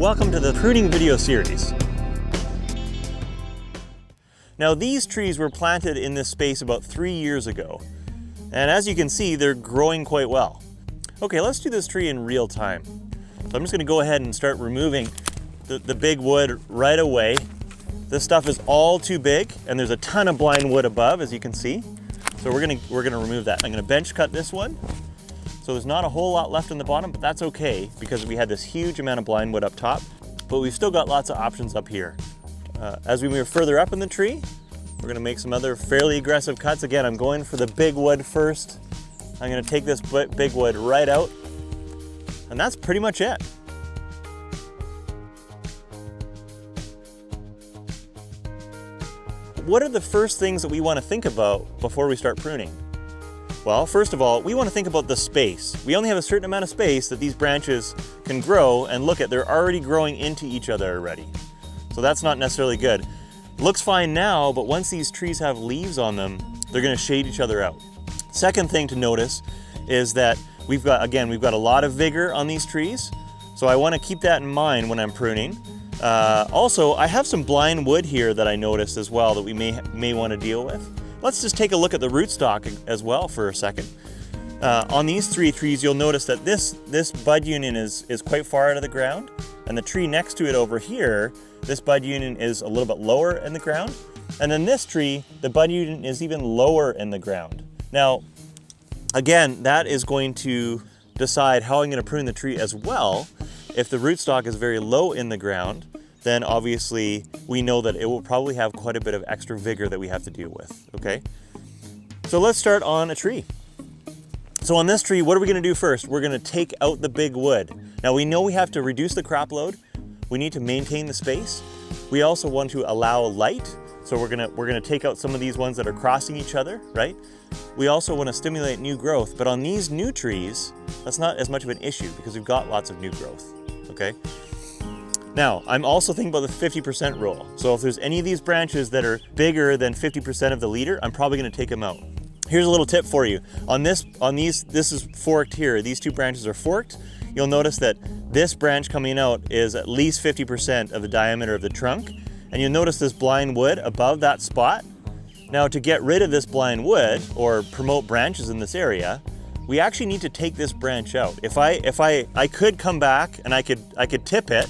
Welcome to the pruning video series. Now these trees were planted in this space about 3 years ago, and as you can see, they're growing quite well. Okay, let's do this tree in real time. So I'm just going to go ahead and start removing the big wood right away. This stuff is all too big, and there's a ton of blind wood above, as you can see. So we're gonna remove that. I'm gonna bench cut this one. So there's not a whole lot left in the bottom, but that's okay because we had this huge amount of blind wood up top, but we've still got lots of options up here. As we move further up in the tree, we're gonna make some other fairly aggressive cuts. Again, I'm going for the big wood first. I'm gonna take this big wood right out, and that's pretty much it. What are the first things that we want to think about before we start pruning? Well, first of all, we want to think about the space. We only have a certain amount of space that these branches can grow, and look at, they're already growing into each other already. So that's not necessarily good. Looks fine now, but once these trees have leaves on them, they're going to shade each other out. Second thing to notice is that we've got a lot of vigor on these trees. So I want to keep that in mind when I'm pruning. Also, I have some blind wood here that I noticed as well that we may want to deal with. Let's just take a look at the rootstock as well for a second. On these 3 trees, you'll notice that this bud union is quite far out of the ground, and the tree next to it over here, this bud union is a little bit lower in the ground, and then this tree, the bud union is even lower in the ground. Now, again, that is going to decide how I'm going to prune the tree as well. If the rootstock is very low in the ground, then obviously we know that it will probably have quite a bit of extra vigor that we have to deal with, okay? So let's start on a tree. So on this tree, what are we gonna do first? We're gonna take out the big wood. Now we know we have to reduce the crop load. We need to maintain the space. We also want to allow light. So we're gonna take out some of these ones that are crossing each other, right? We also wanna stimulate new growth, but on these new trees, that's not as much of an issue because we've got lots of new growth, okay? Now, I'm also thinking about the 50% rule. So if there's any of these branches that are bigger than 50% of the leader, I'm probably gonna take them out. Here's a little tip for you. This is forked here. These 2 branches are forked. You'll notice that this branch coming out is at least 50% of the diameter of the trunk. And you'll notice this blind wood above that spot. Now, to get rid of this blind wood or promote branches in this area, we actually need to take this branch out. If I could come back and I could tip it,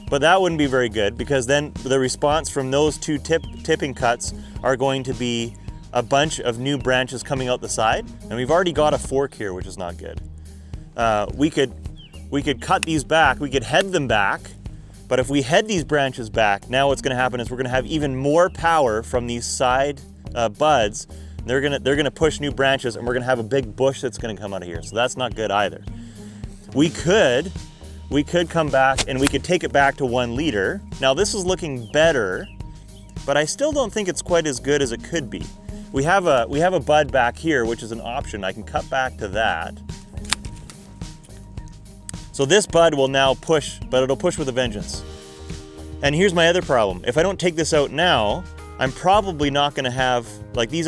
but that wouldn't be very good because then the response from those 2 tipping cuts are going to be a bunch of new branches coming out the side, and we've already got a fork here, which is not good. We could cut these back, we could head them back, but if we head these branches back, now what's gonna happen is we're gonna have even more power from these side buds. They're gonna push new branches, and we're gonna have a big bush that's gonna come out of here, so that's not good either. We could come back and we could take it back to 1 liter. Now this is looking better, but I still don't think it's quite as good as it could be. We have a bud back here, which is an option. I can cut back to that. So this bud will now push, but it'll push with a vengeance. And here's my other problem. If I don't take this out now, I'm probably not gonna have, like these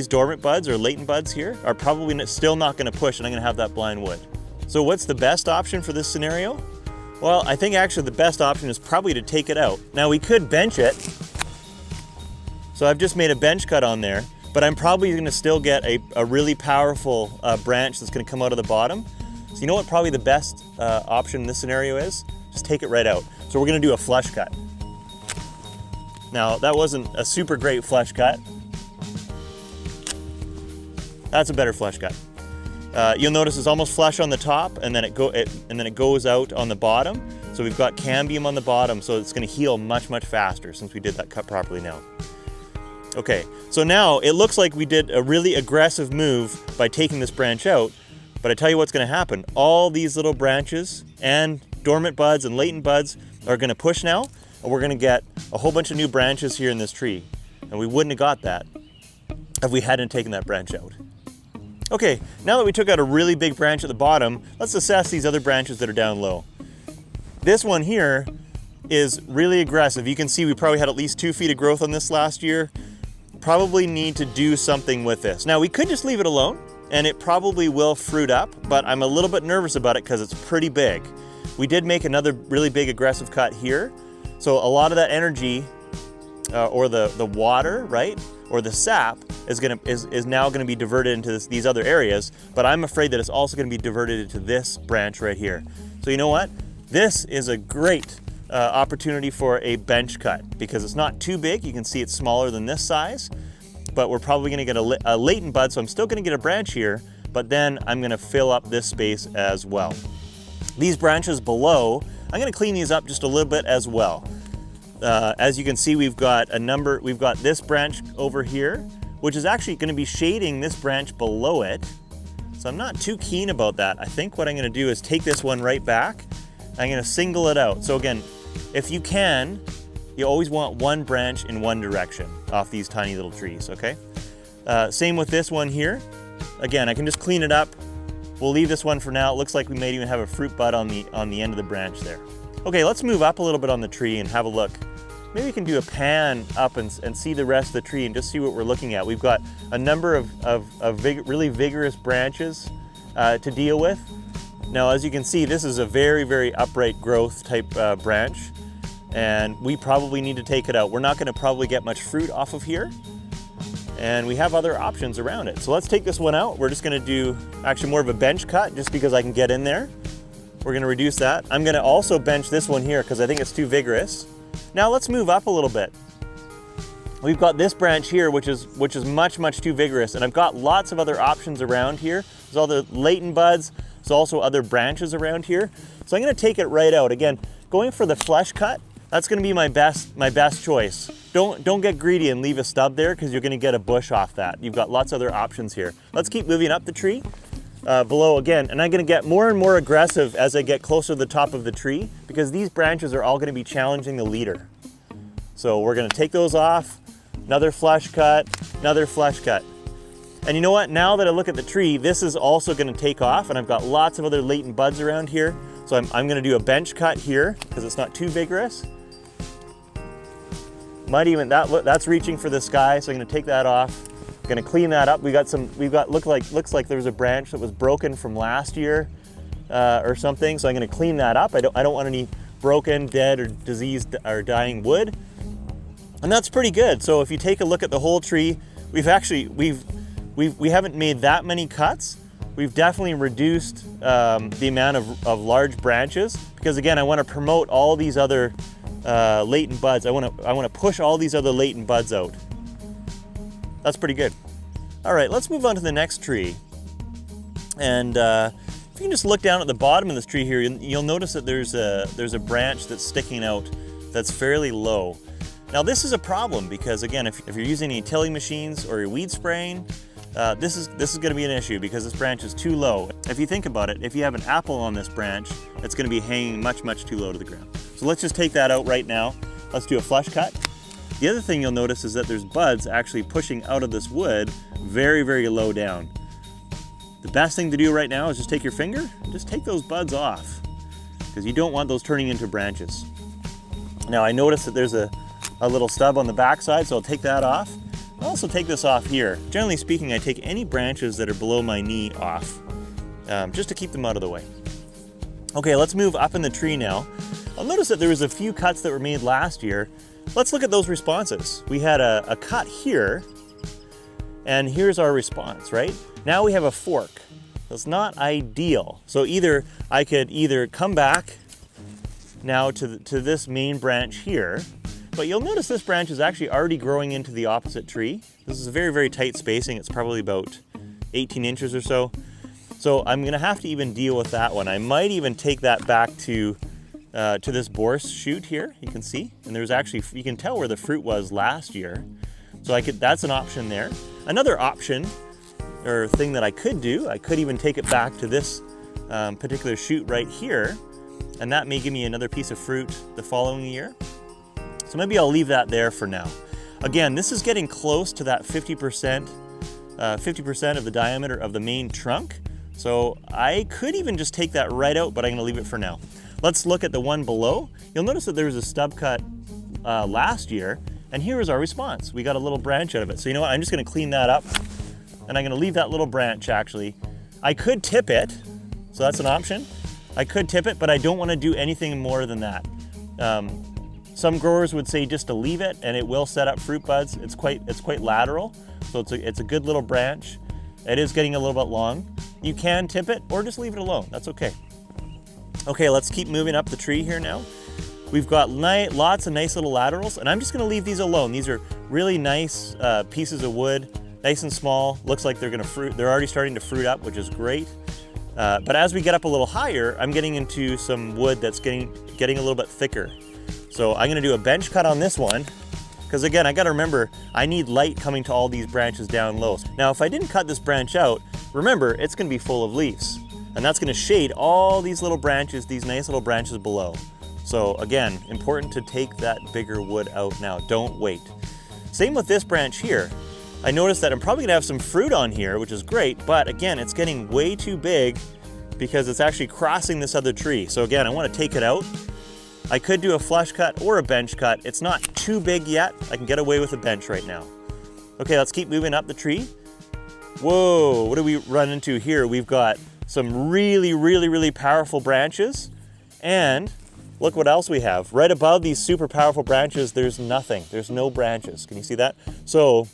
dormant buds or latent buds here are probably still not gonna push, and I'm gonna have that blind wood. So what's the best option for this scenario? Well, I think actually the best option is probably to take it out. Now we could bench it. So I've just made a bench cut on there, but I'm probably gonna still get a really powerful branch that's gonna come out of the bottom. So you know what probably the best option in this scenario is? Just take it right out. So we're gonna do a flush cut. Now that wasn't a super great flush cut. That's a better flush cut. You'll notice it's almost flush on the top, and then it goes out on the bottom. So we've got cambium on the bottom, so it's going to heal much faster since we did that cut properly now. Okay, so now it looks like we did a really aggressive move by taking this branch out, but I tell you what's going to happen. All these little branches and dormant buds and latent buds are going to push now, and we're going to get a whole bunch of new branches here in this tree. And we wouldn't have got that if we hadn't taken that branch out. Okay, now that we took out a really big branch at the bottom, let's assess these other branches that are down low. This one here is really aggressive. You can see we probably had at least 2 feet of growth on this last year. Probably need to do something with this. Now we could just leave it alone and it probably will fruit up, but I'm a little bit nervous about it because it's pretty big. We did make another really big aggressive cut here. So a lot of that energy or the water, right? Or the sap is now gonna be diverted into these other areas, but I'm afraid that it's also gonna be diverted into this branch right here. So you know what? This is a great opportunity for a bench cut because it's not too big. You can see it's smaller than this size, but we're probably gonna get a latent bud, so I'm still gonna get a branch here, but then I'm gonna fill up this space as well. These branches below, I'm gonna clean these up just a little bit as well. As you can see, we've got this branch over here, which is actually gonna be shading this branch below it. So I'm not too keen about that. I think what I'm gonna do is take this one right back. I'm gonna single it out. So again, if you can, you always want one branch in one direction off these tiny little trees, okay? Same with this one here. Again, I can just clean it up. We'll leave this one for now. It looks like we might even have a fruit bud on the end of the branch there. Okay, let's move up a little bit on the tree and have a look. Maybe we can do a pan up and see the rest of the tree and just see what we're looking at. We've got a number of really vigorous branches to deal with. Now, as you can see, this is a very, very upright growth type branch, and we probably need to take it out. We're not gonna probably get much fruit off of here, and we have other options around it. So let's take this one out. We're just gonna do actually more of a bench cut just because I can get in there. We're gonna reduce that. I'm gonna also bench this one here because I think it's too vigorous. Now let's move up a little bit. We've got this branch here, which is much, much too vigorous, and I've got lots of other options around here. There's all the latent buds. There's also other branches around here. So I'm gonna take it right out. Again, going for the flush cut, that's gonna be my best choice. Don't get greedy and leave a stub there because you're gonna get a bush off that. You've got lots of other options here. Let's keep moving up the tree below again, and I'm gonna get more and more aggressive as I get closer to the top of the tree because these branches are all gonna be challenging the leader. So we're gonna take those off, another flush cut, another flush cut. And you know what? Now that I look at the tree, this is also gonna take off, and I've got lots of other latent buds around here. So I'm gonna do a bench cut here because it's not too vigorous. Might even, that's reaching for the sky, so I'm gonna take that off. I'm gonna clean that up. Looks like there was a branch that was broken from last year or something, so I'm gonna clean that up. I don't want any broken, dead, or diseased or dying wood. And that's pretty good. So if you take a look at the whole tree, we haven't made that many cuts. We've definitely reduced the amount of large branches because again, I want to promote all these other latent buds. I want to push all these other latent buds out. That's pretty good. All right, let's move on to the next tree. And if you can just look down at the bottom of this tree here, you'll notice that there's a branch that's sticking out that's fairly low. Now this is a problem because again, if you're using any tilling machines or you're weed spraying, this is going to be an issue because this branch is too low. If you think about it, if you have an apple on this branch, it's going to be hanging much, much too low to the ground. So let's just take that out right now. Let's do a flush cut. The other thing you'll notice is that there's buds actually pushing out of this wood very, very low down. The best thing to do right now is just take your finger and just take those buds off because you don't want those turning into branches. Now I noticed that there's a little stub on the back side, so I'll take that off. I'll also take this off here. Generally speaking, I take any branches that are below my knee off, just to keep them out of the way. Okay, let's move up in the tree now. I'll notice that there was a few cuts that were made last year. Let's look at those responses. We had a cut here, and here's our response, right? Now we have a fork. That's not ideal. So I could come back now to this main branch here, but you'll notice this branch is actually already growing into the opposite tree. This is a very, very tight spacing. It's probably about 18 inches or so. So I'm gonna have to even deal with that one. I might even take that back to this bourse shoot here, you can see. And there's actually, you can tell where the fruit was last year. So that's an option there. Another option or thing that I could do, I could even take it back to this particular shoot right here, and that may give me another piece of fruit the following year. So maybe I'll leave that there for now. Again, this is getting close to that 50% of the diameter of the main trunk. So I could even just take that right out, but I'm gonna leave it for now. Let's look at the one below. You'll notice that there was a stub cut last year, and here is our response. We got a little branch out of it. So you know what, I'm just gonna clean that up, and I'm gonna leave that little branch actually. I could tip it, so that's an option. I could tip it, but I don't want to do anything more than that. Some growers would say just to leave it, and it will set up fruit buds. It's quite lateral, so it's a good little branch. It is getting a little bit long. You can tip it or just leave it alone. That's okay. Okay, let's keep moving up the tree here now. We've got lots of nice little laterals, and I'm just going to leave these alone. These are really nice pieces of wood, nice and small. Looks like they're going to fruit. They're already starting to fruit up, which is great. But as we get up a little higher, I'm getting into some wood that's getting a little bit thicker. So I'm gonna do a bench cut on this one, because again, I gotta remember, I need light coming to all these branches down low. Now, if I didn't cut this branch out, remember, it's gonna be full of leaves, and that's gonna shade all these little branches, these nice little branches below. So again, important to take that bigger wood out now, don't wait. Same with this branch here. I noticed that I'm probably gonna have some fruit on here, which is great, but again, it's getting way too big because it's actually crossing this other tree. So again, I wanna take it out. I could do a flush cut or a bench cut. It's not too big yet. I can get away with a bench right now. Okay, let's keep moving up the tree. Whoa, what do we run into here? We've got some really powerful branches, and look what else we have. Right above these super powerful branches, there's nothing. There's no branches. Can you see that? So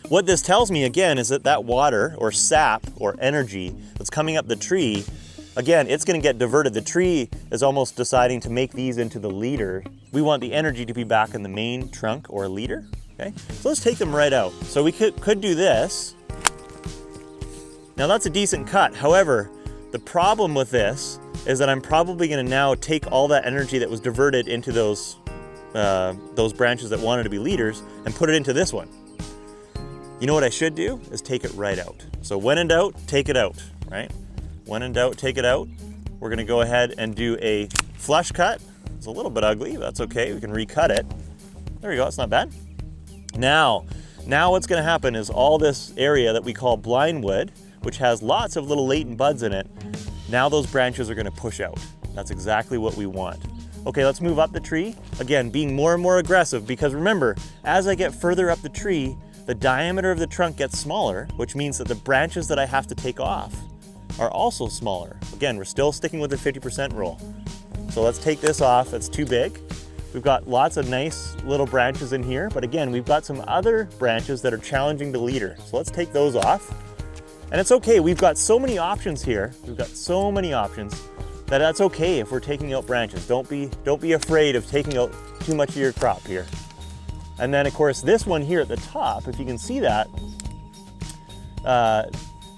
what this tells me again is that water or sap or energy that's coming up the tree, again, it's gonna get diverted. The tree is almost deciding to make these into the leader. We want the energy to be back in the main trunk or leader, okay? So let's take them right out. So we could do this. Now that's a decent cut. However, the problem with this is that I'm probably gonna now take all that energy that was diverted into those branches that wanted to be leaders and put it into this one. You know what I should do is take it right out. So when in doubt, take it out, right? When in doubt, take it out. We're gonna go ahead and do a flush cut. It's a little bit ugly, but that's okay. We can recut it. There we go, it's not bad. Now what's gonna happen is all this area that we call blind wood, which has lots of little latent buds in it, now those branches are gonna push out. That's exactly what we want. Okay, let's move up the tree. Again, being more and more aggressive, because remember, as I get further up the tree, the diameter of the trunk gets smaller, which means that the branches that I have to take off are also smaller. Again, we're still sticking with the 50% rule. So let's take this off, it's too big. We've got lots of nice little branches in here, but again, we've got some other branches that are challenging the leader. So let's take those off. And it's okay, we've got so many options here. We've got so many options that that's okay if we're taking out branches. Don't be afraid of taking out too much of your crop here. And then of course, this one here at the top, if you can see that,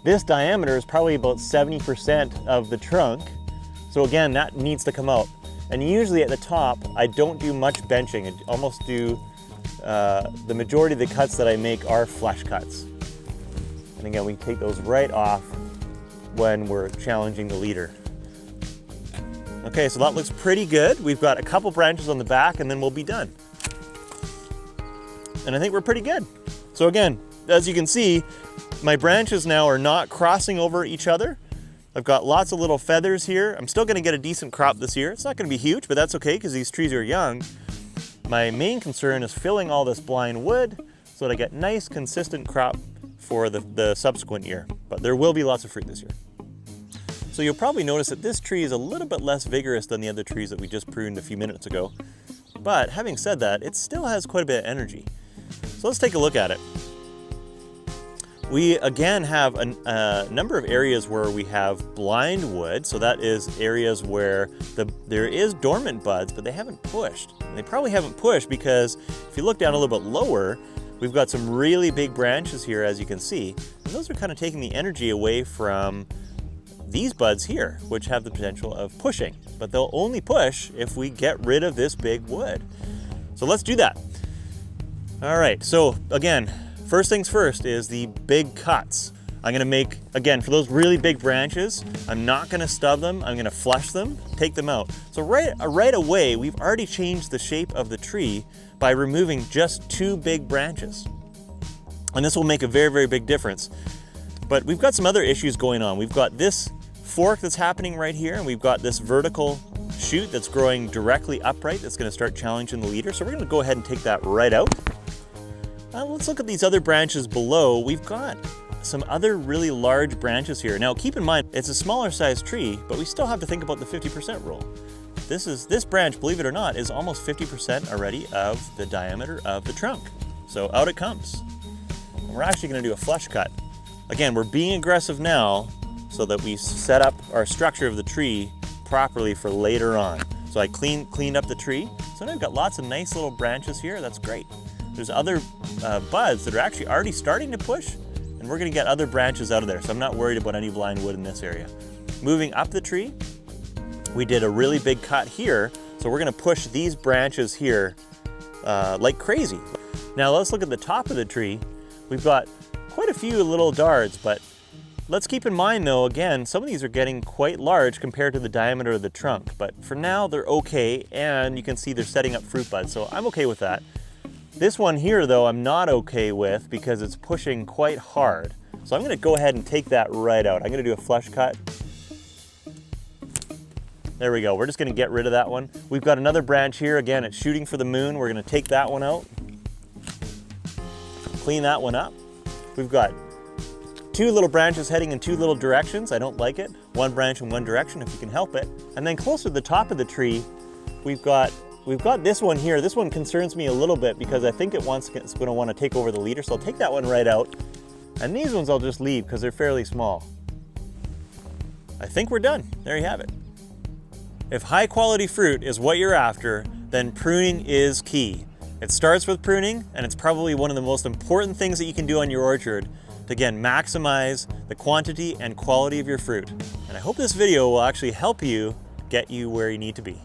this diameter is probably about 70% of the trunk. So again, that needs to come out. And usually at the top, I don't do much benching. I almost do, the majority of the cuts that I make are flush cuts. And again, we take those right off when we're challenging the leader. Okay, so that looks pretty good. We've got a couple branches on the back and then we'll be done. And I think we're pretty good. So again, as you can see, my branches now are not crossing over each other. I've got lots of little feathers here. I'm still gonna get a decent crop this year. It's not gonna be huge, but that's okay because these trees are young. My main concern is filling all this blind wood so that I get nice, consistent crop for the subsequent year. But there will be lots of fruit this year. So you'll probably notice that this tree is a little bit less vigorous than the other trees that we just pruned a few minutes ago. But having said that, it still has quite a bit of energy. So let's take a look at it. We again have a number of areas where we have blind wood. So that is areas where there is dormant buds, but they haven't pushed. And they probably haven't pushed because if you look down a little bit lower, we've got some really big branches here, as you can see. And those are kind of taking the energy away from these buds here, which have the potential of pushing. But they'll only push if we get rid of this big wood. So let's do that. All right, so again, first things first is the big cuts. I'm gonna make, again, for those really big branches, I'm not gonna stub them, I'm gonna flush them, take them out. So right away, we've already changed the shape of the tree by removing just 2 big branches. And this will make a very, very big difference. But we've got some other issues going on. We've got this fork that's happening right here, and we've got this vertical shoot that's growing directly upright that's gonna start challenging the leader. So we're gonna go ahead and take that right out. Let's look at these other branches below. We've got some other really large branches here. Now keep in mind, it's a smaller size tree, but we still have to think about the 50% rule. This branch, believe it or not, is almost 50% already of the diameter of the trunk. So out it comes. And we're actually gonna do a flush cut. Again, we're being aggressive now so that we set up our structure of the tree properly for later on. So I cleaned up the tree. So now we've got lots of nice little branches here. That's great. There's other buds that are actually already starting to push, and we're gonna get other branches out of there. So I'm not worried about any blind wood in this area. Moving up the tree, we did a really big cut here. So we're gonna push these branches here like crazy. Now let's look at the top of the tree. We've got quite a few little darts, but let's keep in mind though, again, some of these are getting quite large compared to the diameter of the trunk, but for now they're okay, and you can see they're setting up fruit buds, so I'm okay with that. This one here though, I'm not okay with because it's pushing quite hard. So I'm gonna go ahead and take that right out. I'm gonna do a flush cut. There we go, we're just gonna get rid of that one. We've got another branch here, again, it's shooting for the moon. We're gonna take that one out. Clean that one up. We've got two little branches heading in two little directions. I don't like it. One branch in one direction if you can help it. And then closer to the top of the tree, we've got this one here. This one concerns me a little bit because I think it's going to want to take over the leader. So I'll take that one right out. And these ones I'll just leave because they're fairly small. I think we're done. There you have it. If high quality fruit is what you're after, then pruning is key. It starts with pruning, and it's probably one of the most important things that you can do on your orchard to, again, maximize the quantity and quality of your fruit. And I hope this video will actually help you get you where you need to be.